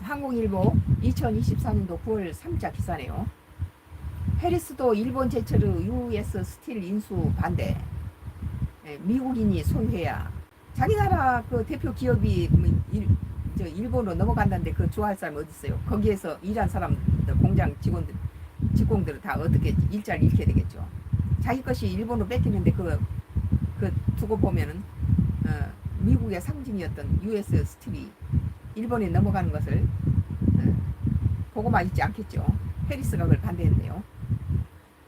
한국일보 2024년도 9월 3자 기사네요. 해리스도 일본 제철의 US 스틸 인수 반대. 미국인이 소유해야. 자기 나라 그 대표 기업이 일본으로 넘어간다는데 그 좋아할 사람 어디 있어요? 거기에서 일한 사람들, 공장 직공들은 다 어떻게 일자리 잃게 되겠죠. 자기 것이 일본으로 뺏기는데 그 두고 보면은 미국의 상징이었던 US 스틸이 일본에 넘어가는 것을 보고만 있지 않겠죠. 해리스가 그걸 반대했네요.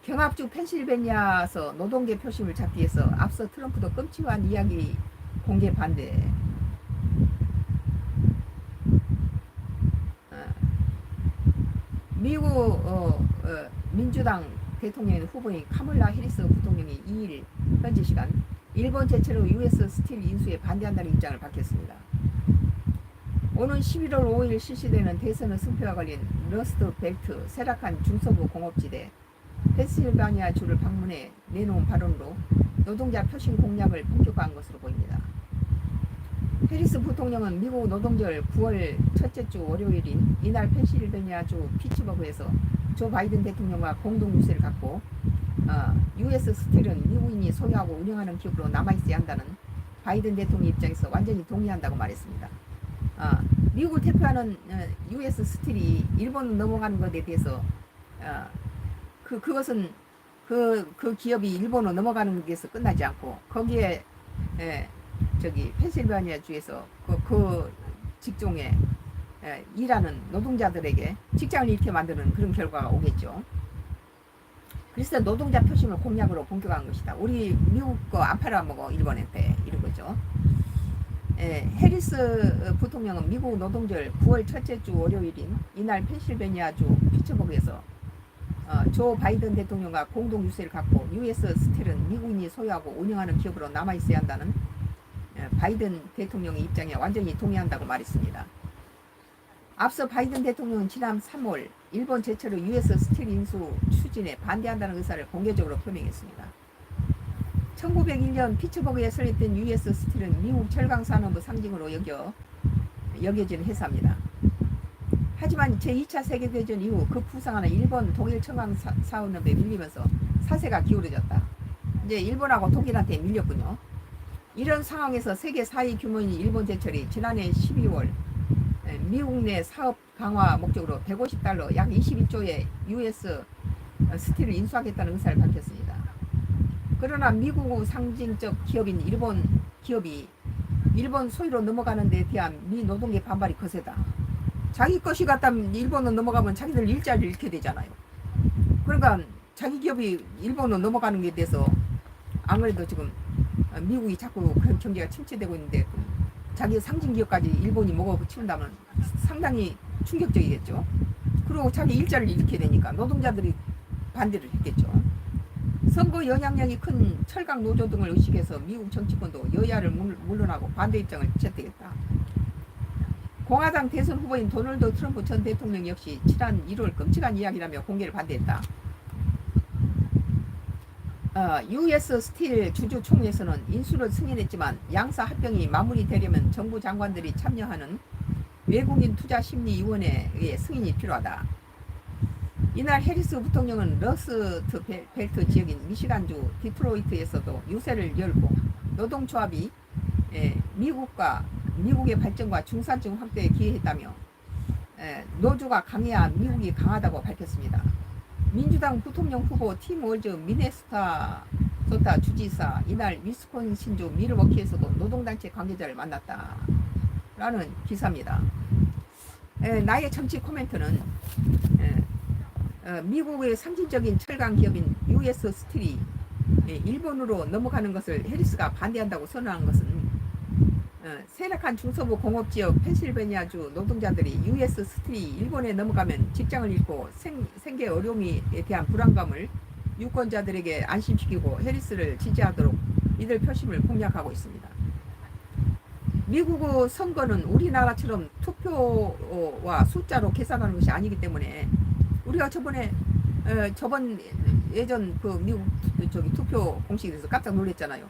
경합주 펜실베니아에서 노동계 표심을 잡기 위해서 앞서 트럼프도 끔찍한 이야기 공개 반대. 미국 민주당 대통령 후보인 카멀라 해리스 부통령이 2일 현지 시간 일본 제철의 US 스틸 인수에 반대한다는 입장을 밝혔습니다. 오는 11월 5일 실시되는 대선의 승패가 걸린 러스트 벨트 세락한 중서부 공업지대 펜실베니아 주를 방문해 내놓은 발언으로 노동자 표심 공략을 본격화한 것으로 보입니다. 해리스 부통령은 미국 노동절 9월 첫째 주 월요일인 이날 펜실베니아주 피츠버그에서 조 바이든 대통령과 공동 유세를 갖고 US 스틸은 미국인이 소유하고 운영하는 기업으로 남아있어야 한다는 바이든 대통령 입장에서 완전히 동의한다고 말했습니다. 미국을 대표하는 US 스틸이 일본으로 넘어가는 것에 대해서 그것은 그 기업이 일본으로 넘어가는 것에서 끝나지 않고 거기에 저기 펜실베니아 주에서 그 직종에 일하는 노동자들에게 직장을 잃게 만드는 그런 결과가 오겠죠. 그래서 노동자 표심을 공약으로 본격화한 것이다. 우리 미국 거 안 팔아먹어 일본한테 이런 거죠. 해리스 부통령은 미국 노동절 9월 첫째 주 월요일인 이날 펜실베니아주 피츠버그에서 조 바이든 대통령과 공동 유세를 갖고 US 스틸은 미국인이 소유하고 운영하는 기업으로 남아있어야 한다는 바이든 대통령의 입장에 완전히 동의한다고 말했습니다. 앞서 바이든 대통령은 지난 3월 일본 제철의 US 스틸 인수 추진에 반대한다는 의사를 공개적으로 표명했습니다. 1901년 피츠버그에 설립된 US 스틸은 미국 철강 산업의 상징으로 여겨지는 회사입니다. 하지만 제2차 세계대전 이후 급부상하는 일본 독일 철강 산업에 밀리면서 사세가 기울어졌다. 이제 일본하고 독일한테 밀렸군요. 이런 상황에서 세계 4위 규모인 일본 제철이 지난해 12월 미국 내 사업 강화 목적으로 $150, 약 21조의 US 스틸을 인수하겠다는 의사를 밝혔습니다. 그러나 미국 상징적 기업인 일본 기업이 일본 소유로 넘어가는 데 대한 미 노동계 반발이 거세다. 자기 것이 갖다 일본으로 넘어가면 자기들 일자리를 잃게 되잖아요. 그러니까 자기 기업이 일본으로 넘어가는 게 대해서 아무래도 지금 미국이 자꾸 그런 경제가 침체되고 있는데 자기 상징 기업까지 일본이 먹어치운다면 상당히 충격적이겠죠. 그리고 자기 일자리를 잃게 되니까 노동자들이 반대를 했겠죠. 선거 영향력이 큰 철강 노조 등을 의식해서 미국 정치권도 여야를 물러나고 반대 입장을 채택했다. 공화당 대선 후보인 도널드 트럼프 전 대통령 역시 지난 1월 끔찍한 이야기라며 공개를 반대했다. US 스틸 주주총회에서는 인수를 승인했지만 양사 합병이 마무리되려면 정부 장관들이 참여하는 외국인 투자심리위원회의 승인이 필요하다. 이날 해리스 부통령은 러스트 벨트 지역인 미시간주 디트로이트에서도 유세를 열고 노동조합이 미국의 발전과 중산층 확대에 기여했다며 노조가 강해야 미국이 강하다고 밝혔습니다. 민주당 부통령 후보 팀 월즈 미네소타 주지사 이날 위스콘신주 밀워키에서도 노동단체 관계자를 만났다 라는 기사입니다. 나의 정치 코멘트는 미국의 상징적인 철강 기업인 US 스틸이 일본으로 넘어가는 것을 해리스가 반대한다고 선언한 것은 세락한 중서부 공업지역 펜실베니아주 노동자들이 US 스틸이 일본에 넘어가면 직장을 잃고 생계 어려움에 대한 불안감을 유권자들에게 안심시키고 해리스를 지지하도록 이들 표심을 공략하고 있습니다. 미국의 선거는 우리나라처럼 투표와 숫자로 계산하는 것이 아니기 때문에 우리가 예전 그 미국 투표 공식에 대해서 깜짝 놀랐잖아요.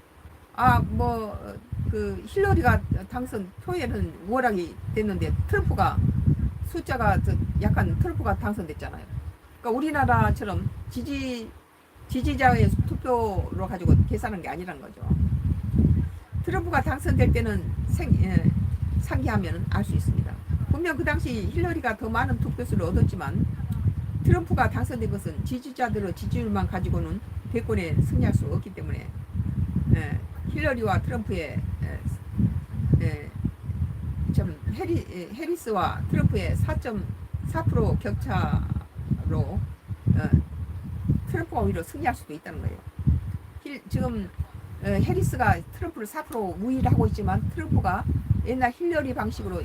힐러리가 당선 표에는 우월하게 됐는데 트럼프가 숫자가 약간 트럼프가 당선됐잖아요. 그러니까 우리나라처럼 지지자의 투표로 가지고 계산하는 게 아니라는 거죠. 트럼프가 당선될 때는 상기하면 알 수 있습니다. 분명 그 당시 힐러리가 더 많은 투표수를 얻었지만 트럼프가 당선된 것은 지지자들의 지지율만 가지고는 대권에 승리할 수 없기 때문에 힐러리와 트럼프의 해리스와 트럼프의 4.4% 격차로 트럼프가 오히려 승리할 수도 있다는 거예요. 지금 해리스가 트럼프를 4% 우위를 하고 있지만 트럼프가 옛날 힐러리 방식으로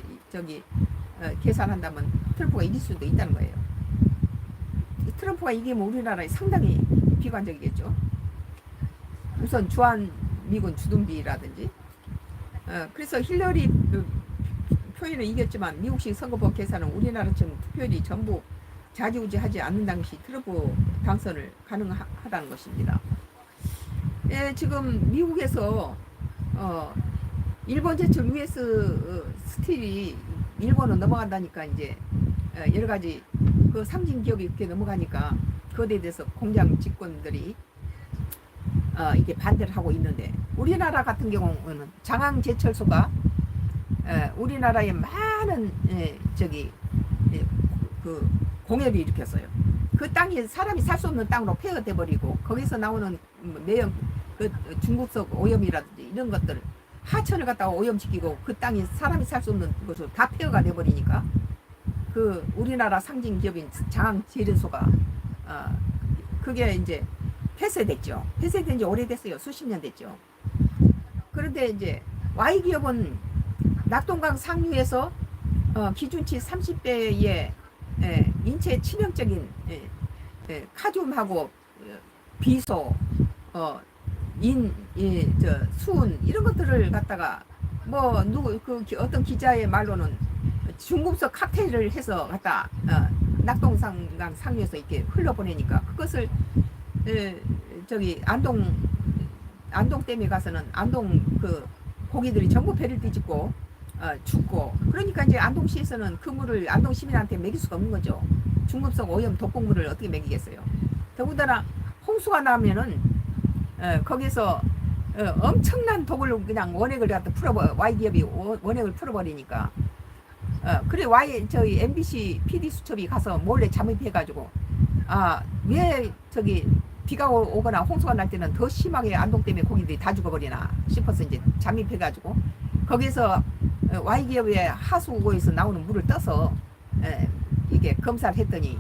계산한다면 트럼프가 이길 수도 있다는 거예요. 트럼프가 이기면 우리나라에 상당히 비관적이겠죠. 우선 주한미군 주둔비라든지 그래서 힐러리 표현은 이겼지만 미국식 선거법 계산은 우리나라처럼 투표율이 전부 좌지우지하지 않는 당시 트럼프 당선을 가능하다는 것입니다. 지금 미국에서 일본 제철 US 스틸이 일본으로 넘어간다니까 이제 여러 가지 그 상징 기업이 이렇게 넘어가니까 그것에 대해서 공장 직원들이 이게 반대를 하고 있는데 우리나라 같은 경우는 장항 제철소가 우리나라에 많은 그 공해를 일으켰어요. 그 땅이 사람이 살 수 없는 땅으로 폐허돼 버리고 거기서 나오는 매연 그 중국석 오염이라든지 이런 것들 하천을 갖다가 오염시키고 그 땅이 사람이 살 수 없는 것으로 다 폐허가 돼 버리니까 그 우리나라 상징 기업인 장항 제철소가 그게 이제 폐쇄됐죠. 폐쇄된 지 오래됐어요. 수십 년 됐죠. 그런데 이제 Y기업은 낙동강 상류에서 기준치 30배의 인체 치명적인 카듐하고 비소, 수은 이런 것들을 갖다가 어떤 기자의 말로는 중금속 칵테일을 해서 갖다 낙동강 상류에서 이렇게 흘러보내니까 그것을 안동댐에 가서는 안동 그 고기들이 전부 배를 뒤집고 죽고 그러니까 이제 안동시에서는 그 물을 안동 시민한테 먹일 수가 없는 거죠. 중금속 오염 독극물을 어떻게 먹이겠어요. 더군다나 홍수가 나면은 거기서 엄청난 독을 그냥 원액을 갖다 Y기업이 원액을 풀어버리니까 그래 저희 MBC PD 수첩이 가서 몰래 잠입해가지고 왜 비가 오거나 홍수가 날 때는 더 심하게 안동 때문에 고기들이 다 죽어버리나 싶어서 이제 잠입해가지고 거기서 Y기업의 하수구에서 나오는 물을 떠서 이게 검사를 했더니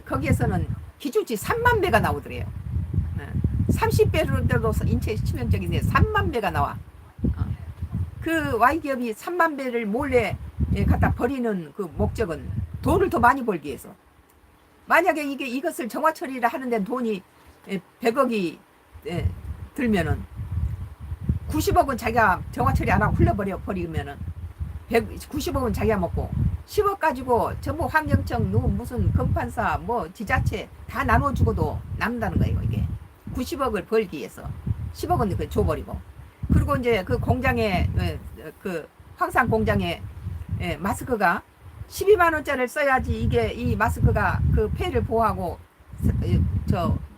거기에서는 기준치 3만 배가 나오더래요. 30배로도 인체 치명적인데 3만 배가 나와. 그 Y기업이 3만 배를 몰래 갖다 버리는 그 목적은 돈을 더 많이 벌기 위해서. 만약에 이것을 정화 처리를 하는데 돈이 100억이 들면은 90억은 자기가 정화 처리 안 하고 흘려버리면은 90억은 자기가 먹고 10억 가지고 전부 환경청 무슨 검판사 지자체 다 나눠주고도 남는다는 거예요. 이게 90억을 벌기 위해서 10억은 그 줘버리고 그리고 이제 그 공장에 그 황산 공장에 마스크가 12만 원짜리를 써야지 이 마스크가 그 폐를 보호하고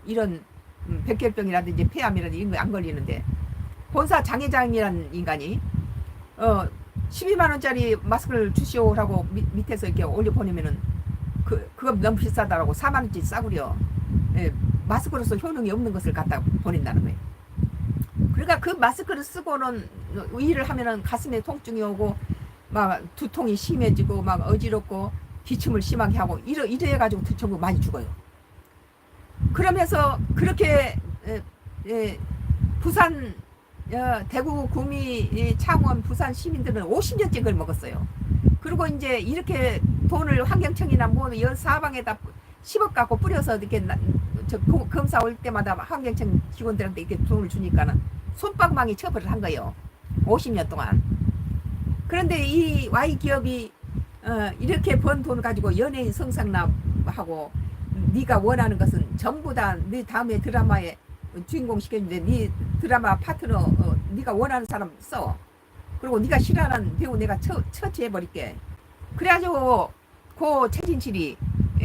이런 백혈병이라든지 폐암이라든지 이런 거 안 걸리는데 본사 장회장이라는 인간이 12만 원짜리 마스크를 주시오라고 밑에서 이렇게 올려 보내면은 그거 너무 비싸다라고 4만 원짜리 싸구려 마스크로서 효능이 없는 것을 갖다 보낸다는 거예요. 그러니까 그 마스크를 쓰고는 일을 하면은 가슴에 통증이 오고 막 두통이 심해지고 막 어지럽고 기침을 심하게 하고 이래 가지고 전부 많이 죽어요. 그러면서 그렇게 부산 대구 구미 창원 부산 시민들은 50년째 그걸 먹었어요. 그리고 이제 이렇게 돈을 환경청이나 사방에다 10억 갖고 뿌려서 이렇게 검사 올 때마다 환경청 직원들한테 이렇게 돈을 주니까는 손방망이 처벌을 한 거예요. 50년 동안. 그런데 이 Y기업이 이렇게 번 돈을 가지고 연예인 성상납하고 네가 원하는 것은 전부 다 네 다음에 드라마에 주인공 시켜주는데 네 드라마 파트너 네가 원하는 사람 써. 그리고 네가 싫어하는 배우 내가 처치해버릴게. 그래가지고 고 최진실이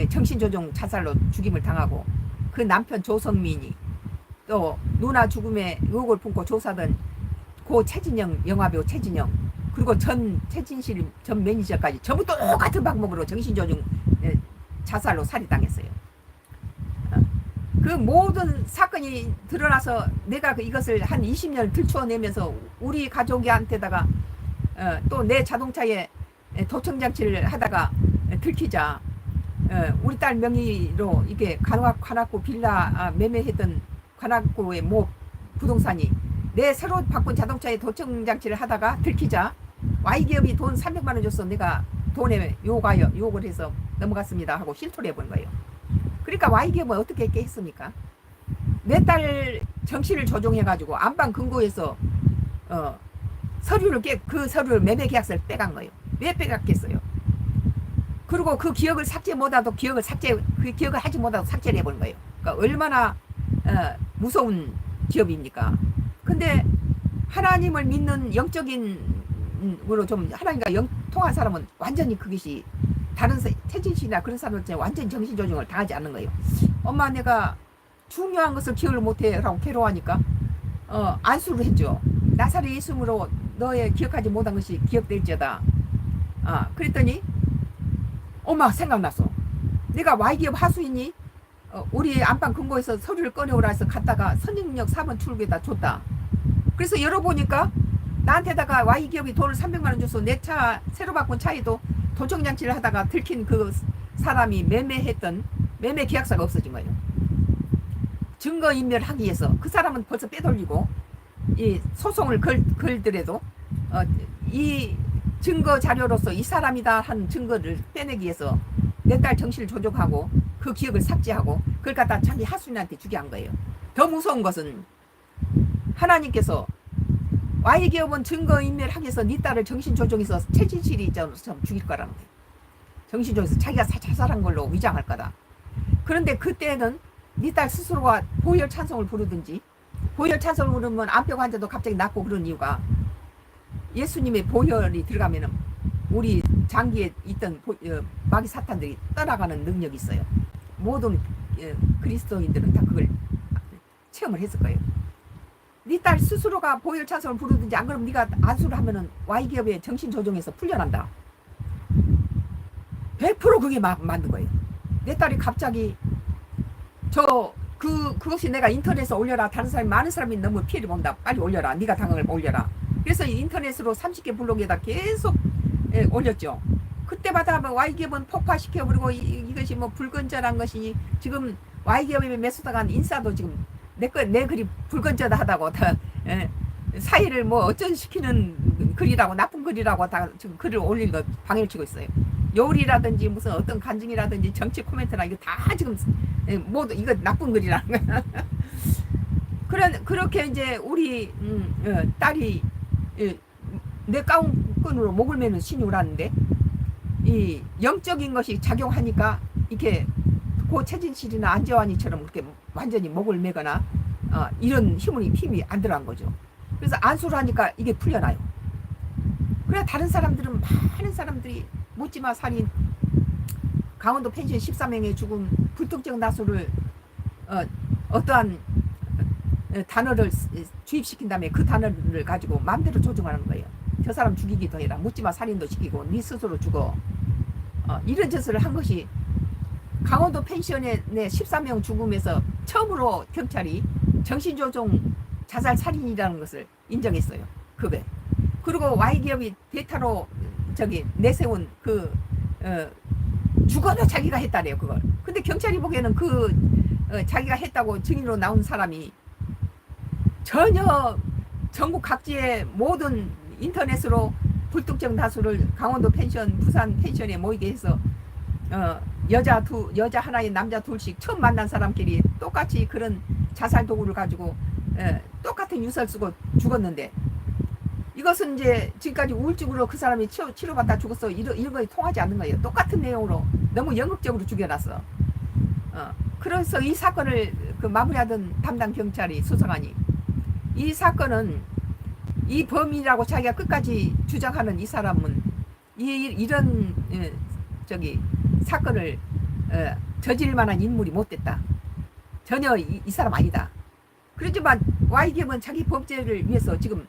정신조종 자살로 죽임을 당하고 그 남편 조성민이 또 누나 죽음에 의혹을 품고 조사던 고 최진영 영화배우 최진영 그리고 전 최진실 전 매니저까지 전부 똑같은 방법으로 정신조종 자살로 살해당했어요. 그 모든 사건이 드러나서 내가 이것을 한 20년을 들추어내면서 우리 가족한테다가 또 내 자동차에 도청장치를 하다가 들키자 우리 딸 명의로 이게 관악구 빌라 매매했던 관악구의 모 부동산이 내 새로 바꾼 자동차에 도청장치를 하다가 들키자 Y기업이 돈 300만 원 줬어. 내가 돈에 요구를 해서 넘어갔습니다 하고 실토를 해본 거예요. 그러니까 Y기업은 어떻게 했습니까? 내 딸 정신을 조종해가지고 안방 금고에서 그 서류를 매매 계약서를 빼간 거예요. 왜 빼갔겠어요? 그리고 그 기억을 삭제 못하도 그 기억을 하지 못하도 삭제를 해버린 거예요. 그러니까 얼마나 무서운 기업입니까? 근데 하나님을 믿는 영적인으로 좀 하나님과 영통한 사람은 완전히 그것이 다른 태진씨나 그런 사람한테 완전히 정신조종을 당하지 않는 거예요. 엄마 내가 중요한 것을 기억을 못해 라고 괴로워하니까 안수를 했죠. 나사렛 예수님으로 너의 기억하지 못한 것이 기억될지어다. 그랬더니 엄마 생각났어. 내가 Y기업 하수인이 우리 안방 금고에서 서류를 꺼내오라 해서 갔다가 선릉역 4번 출구에다 줬다. 그래서 열어보니까 나한테다가 Y기업이 돈을 300만 원 줘서 내 차 새로 바꾼 차에도 도청장치를 하다가 들킨 그 사람이 매매했던 매매 계약서가 없어진 거예요. 증거인멸하기 위해서 그 사람은 벌써 빼돌리고 이 소송을 걸더라도 이 증거 자료로서 이 사람이다 한 증거를 빼내기 위해서 내 딸 정신을 조종하고 그 기억을 삭제하고 그걸 갖다 자기 하수인한테 주게 한 거예요. 더 무서운 것은 하나님께서 Y기업은 증거인멸하기 위해서 네 딸을 정신조종해서 최진실이 있잖아 죽일 거라는 거예요. 정신조종해서 자기가 자살한 걸로 위장할 거다. 그런데 그때는 네 딸 스스로가 보혈 찬송을 부르든지 보혈 찬송을 부르면 암병 환자도 갑자기 낫고 그런 이유가 예수님의 보혈이 들어가면은 우리 장기에 있던 마귀 사탄들이 떠나가는 능력이 있어요. 모든 그리스도인들은 다 그걸 체험을 했을 거예요. 네 딸 스스로가 보혈 찬송을 부르든지 안 그러면 네가 안수를 하면은 Y기업의 정신조종에서 풀려난다. 100% 그게 만든 거예요. 내 딸이 갑자기 그것이 내가 인터넷에 올려라. 다른 사람이 많은 사람이 너무 피해를 본다. 빨리 올려라. 네가 당을 올려라. 그래서 인터넷으로 30개 블로그에다 계속 올렸죠. 그때마다 Y기업은 폭파시켜 버리고 이것이 뭐 불건전한 것이 지금 Y기업에 매수당한 인사도 지금 내 글이 불건전하다고 다 사회를 뭐 어쩐시키는 글이라고 나쁜 글이라고 다 지금 글을 올린 거 방해를 치고 있어요. 요리라든지 무슨 어떤 간증이라든지 정치 코멘트나 이거 다 지금 모두 이거 나쁜 글이라는 거야. 그렇게 이제 우리 딸이 내 가운끈으로 목을 매는 신용을 하는데 이 영적인 것이 작용하니까 이렇게 고 최진실이나 안재환이처럼 그렇게 완전히 목을 매거나 이런 힘이 안 들어간 거죠. 그래서 안수를 하니까 이게 풀려나요. 그래 다른 사람들은 많은 사람들이 묻지마 살인 강원도 펜션 13명의 죽음 불특정 다수를 어떠한 단어를 주입시킨 다음에 그 단어를 가지고 마음대로 조종하는 거예요. 저 사람 죽이기도 해라. 묻지마 살인도 시키고 네 스스로 죽어. 이런 짓을 한 것이 강원도 펜션의 13명 죽음에서 처음으로 경찰이 정신조종 자살 살인이라는 것을 인정했어요. 그게. 그리고 Y기업이 대타로 내세운 죽어도 자기가 했다래요. 그걸. 근데 경찰이 보기에는 자기가 했다고 증인으로 나온 사람이 전혀 전국 각지의 모든 인터넷으로 불특정 다수를 강원도 펜션, 부산 펜션에 모이게 해서 여자 하나에 남자 둘씩 처음 만난 사람끼리 똑같이 그런 자살 도구를 가지고 똑같은 유서를 쓰고 죽었는데 이것은 이제 지금까지 우울증으로 그 사람이 치료받다 죽었어. 이런 거 통하지 않는 거예요. 똑같은 내용으로 너무 연극적으로 죽여놨어. 그래서 이 사건을 마무리하던 담당 경찰이 수사관이 이 사건은 이 범인이라고 자기가 끝까지 주장하는 이 사람은 이런 저기 사건을 저질 만한 인물이 못 됐다. 전혀 이 사람 아니다. 그렇지만 Y기업은 자기 범죄를 위해서 지금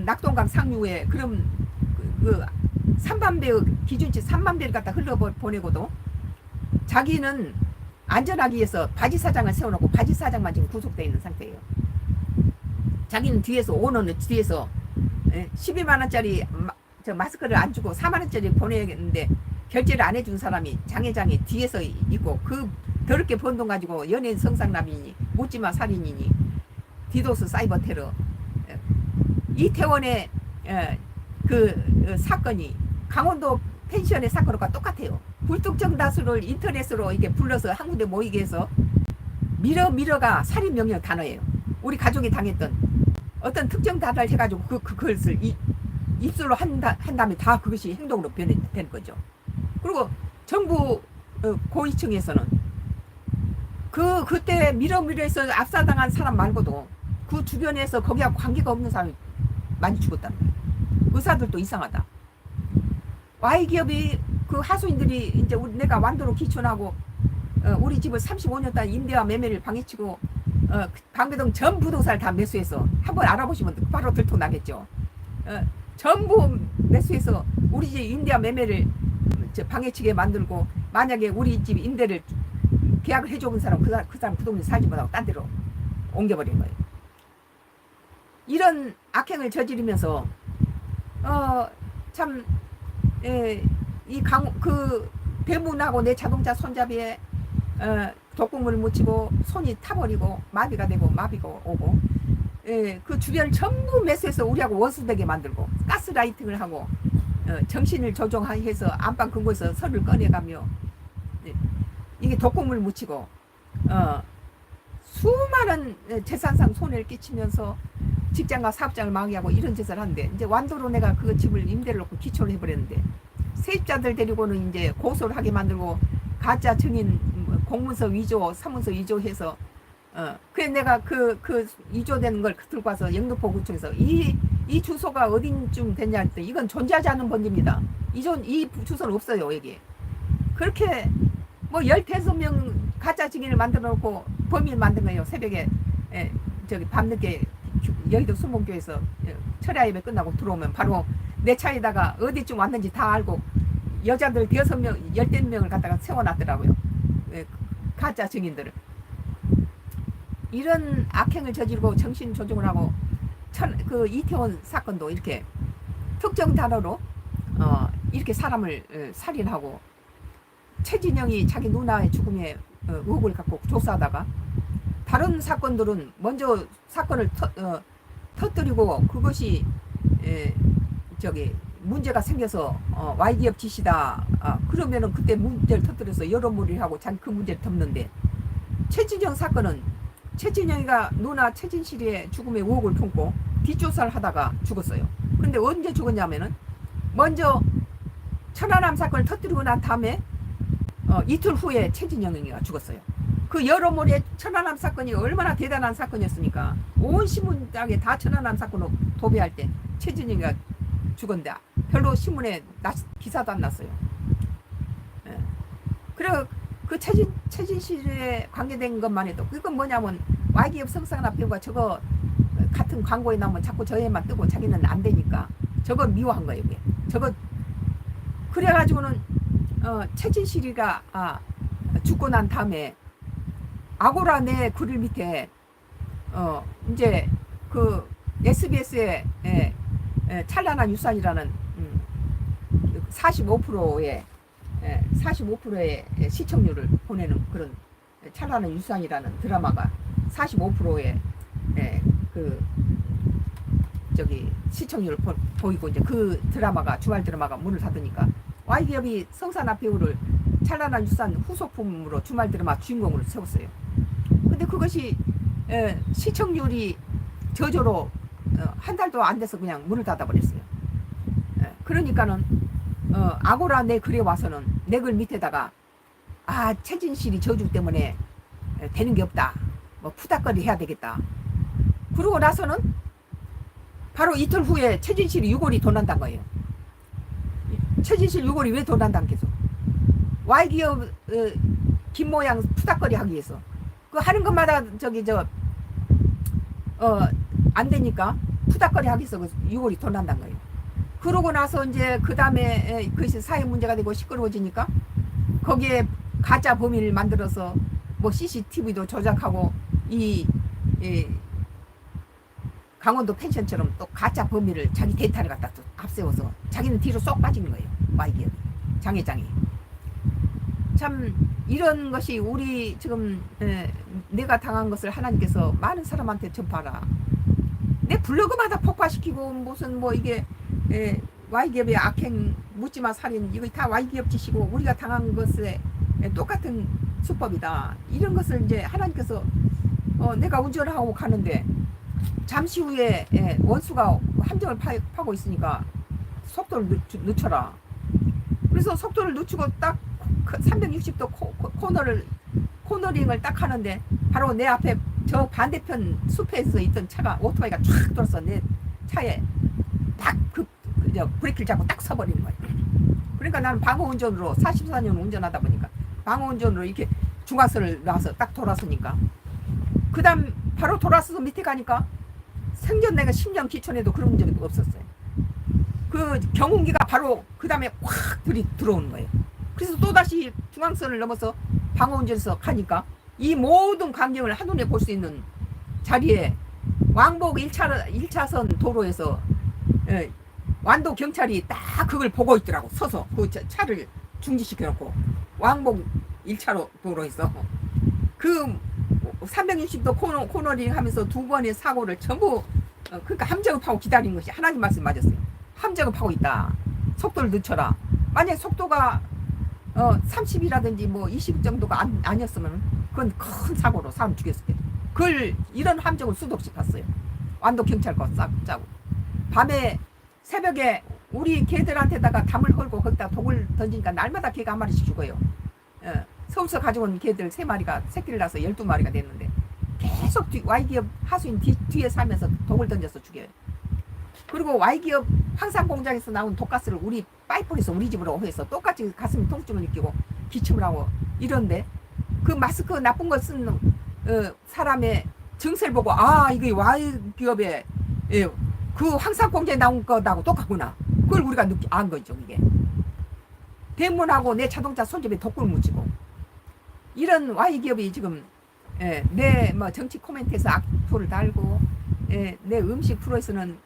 낙동강 상류에 그럼 그 3만 배의 기준치 3만 배를 갖다 흘러보내고도 자기는 안전하기 위해서 바지 사장을 세워놓고 바지 사장만 지금 구속되어 있는 상태예요. 자기는 뒤에서 오너는 뒤에서 12만 원짜리 마스크를 안 주고 4만 원짜리 보내야겠는데 결제를 안 해준 사람이 장회장이 뒤에서 있고 그 더럽게 번 돈 가지고 연예인 성상납이니 묻지마 살인이니 디도스 사이버 테러 이태원의 그 사건이 강원도 펜션의 사건과 똑같아요. 불특정 다수를 인터넷으로 이렇게 불러서 한 군데 모이게 해서 미러가 살인 명령 단어예요. 우리 가족이 당했던 어떤 특정 단어를 해가지고 그것을 입술로 한 다음에 다 그것이 행동으로 변해된 거죠. 그리고 정부 고위층에서는 그때 미러에서 압사당한 사람 말고도 그 주변에서 거기하고 관계가 없는 사람이 많이 죽었다는 거예요. 의사들도 이상하다. Y기업이 그 하수인들이 이제 내가 완도로 기촌하고 우리 집을 35년 동안 임대와 매매를 방해치고 방배동 전 부동산을 다 매수해서 한번 알아보시면 바로 들통나겠죠. 전부 매수해서 우리 집 임대와 매매를 방해치게 만들고 만약에 우리 집 임대를 계약을 해줘본 사람 그 사람 그 동네 살지 못하고 딴 데로 옮겨버린 거예요. 이런 악행을 저지르면서 참 그 대문하고 내 자동차 손잡이에 독극물을 묻히고 손이 타버리고 마비가 되고 마비가 오고 그 주변을 전부 매수해서 우리하고 원수되게 만들고 가스라이팅을 하고 정신을 조종해서 안방 근거에서 설을 꺼내가며 이게 독극물 묻히고 수많은 재산상 손해를 끼치면서 직장과 사업장을 망해하고 이런 짓을 하는데 이제 완도로 내가 그 집을 임대를 놓고 기초를 해버렸는데 세입자들 데리고는 이제 고소를 하게 만들고 가짜 증인 공문서 위조 사문서 위조해서 그래 내가 그 위조된 걸 들고 와서 영등포구청에서 이 주소가 어딘쯤 됐냐 했더니 이건 존재하지 않는 번지입니다. 이 주소는 없어요 여기. 그렇게 뭐 15명 가짜 증인을 만들어 놓고 범인을 만든 거예요. 새벽에 저기 밤늦게 여의도 수목교에서 철야 예배 끝나고 들어오면 바로 내 차에다가 어디쯤 왔는지 다 알고 여자들 6명 10명을 갖다가 세워놨더라고요. 가짜 증인들을. 이런 악행을 저지르고 정신 조종을 하고 그 이태원 사건도 이렇게 특정 단어로 이렇게 사람을 살인하고 최진영이 자기 누나의 죽음에 의혹을 갖고 조사하다가 다른 사건들은 먼저 사건을 터뜨리고 그것이 저기 문제가 생겨서 Y기업 짓이다. 그러면은 그때 문제를 터뜨려서 여론몰이를 하고 자기 그 문제를 덮는데 최진영 사건은 최진영이가 누나 최진실의 죽음에 의혹을 품고 뒷조사를 하다가 죽었어요. 그런데 언제 죽었냐면은 먼저 천안함 사건을 터뜨리고 난 다음에 이틀 후에 최진영이가 죽었어요. 그 여러모리의 천안함 사건이 얼마나 대단한 사건이었습니까? 온 신문장에 다 천안함 사건으로 도배할 때 최진영이가 죽었는데 별로 신문에 기사도 안 났어요. 그래 그 최진실에 관계된 것만 해도 그건 뭐냐면 Y기업 성상납 배우가 저거 같은 광고에 나오면 자꾸 저 애만 뜨고 자기는 안 되니까 저거 미워한 거예요. 이게. 저거 그래가지고는 최진실이가 죽고 난 다음에 아고라 내 글을 밑에 이제 그 SBS의 찬란한 유산이라는 45%의 45%의 시청률을 보내는 그런 찬란한 유산이라는 드라마가 45%의 그 저기 시청률을 보이고 이제 그 드라마가 주말 드라마가 문을 닫으니까 Y기업이 성산합 배우를 찬란한 유산 후속품으로 주말 드라마 주인공으로 세웠어요. 근데 그것이 시청률이 저조로 한 달도 안 돼서 그냥 문을 닫아버렸어요. 그러니까는 아고라 내 글에 와서는 내 글 밑에다가 최진실이 저주 때문에 되는 게 없다. 뭐 푸닥거리 해야 되겠다. 그러고 나서는 바로 이틀 후에 최진실이 유골이 도난단 거예요. 최진실 유골이 왜 돈 안 당겨서? Y기업 김 모양 푸닥거리 하기 위해서 그 하는 것마다 안 되니까 푸닥거리 하기 위해서 유골이 돈 안 단 거예요. 그러고 나서 이제 그 다음에 그것이 사회 문제가 되고 시끄러워지니까 거기에 가짜 범인을 만들어서 뭐 CCTV도 조작하고 이 강원도 펜션처럼 또 가짜 범인을 자기 데이터를 갖다 또 앞세워서 자기는 뒤로 쏙 빠지는 거예요. Y기업이 장회장이. 참 이런 것이 우리 지금 내가 당한 것을 하나님께서 많은 사람한테 전파하라. 내 블로그마다 폭파시키고 무슨 뭐 이게 Y기업의 악행 묻지마 살인 이거 다 Y기업 짓이고 우리가 당한 것에 똑같은 수법이다. 이런 것을 이제 하나님께서 내가 운전하고 가는데 잠시 후에 원수가 함정을 파고 있으니까 속도를 늦춰라. 그래서 속도를 늦추고 딱 360도 코너링을 딱 하는데 바로 내 앞에 저 반대편 숲에서 있던 차가 오토바이가 쫙 돌아서 내 차에 딱 브레이크를 잡고 딱 서버리는 거예요. 그러니까 나는 방어 운전으로 44년 운전하다 보니까 방어 운전으로 이렇게 중앙선을 놔서 딱 돌아서니까 그 다음 바로 돌아서서 밑에 가니까 생전 내가 10년 기촌에도 그런 적이 없었어요. 그 경운기가 바로 그 다음에 확 들어오는 거예요. 그래서 또다시 중앙선을 넘어서 방어운전에서 가니까 이 모든 광경을 한눈에 볼 수 있는 자리에 왕복 1차선 도로에서 완도 경찰이 딱 그걸 보고 있더라고. 서서 그 차를 중지시켜 놓고 왕복 1차로 도로에서 그 360도 코너링 하면서 두 번의 사고를 전부 그러니까 함정업하고 기다리는 것이 하나님 말씀 맞았어요. 함정업하고 있다. 속도를 늦춰라. 만약 속도가 30이라든지 뭐 20 정도가 아니었으면 그건 큰 사고로 사람 죽였을 거예요. 그걸 이런 함정을 수도 없이 봤어요. 완도 경찰 거 짜고 밤에 새벽에 우리 개들한테다가 담을 헐고 거기다 독을 던지니까 날마다 개가 한 마리씩 죽어요. 서울서 가져온 개들 3마리가 새끼를 낳아서 12마리가 됐는데 계속 Y기업 하수인 뒤에 살면서 독을 던져서 죽여요. 그리고 Y기업 황산공장에서 나온 독가스를 우리 파이프에서 우리 집으로 해서 똑같이 가슴에 통증을 느끼고 기침을 하고 이런데 그 마스크 나쁜 거 쓴 사람의 증세를 보고 아 이게 Y기업의 그 황산공장에 나온 거하고 똑같구나. 그걸 우리가 안 거죠. 이게 대문하고 내 자동차 손잡이에 독불 묻히고 이런 Y기업이 지금 내 뭐 정치 코멘트에서 악플을 달고 내 음식 프로에서는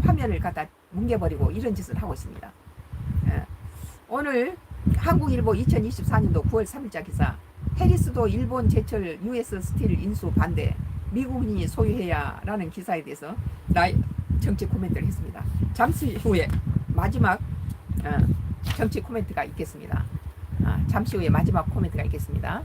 화면을 갖다 뭉개버리고 이런 짓을 하고 있습니다. 오늘 한국일보 2024년도 9월 3일자 기사 해리스도 일본 제철 US 스틸 인수 반대 미국인이 소유해야 라는 기사에 대해서 나의 정치 코멘트를 했습니다. 잠시 후에 마지막 정치 코멘트가 있겠습니다. 잠시 후에 마지막 코멘트가 있겠습니다.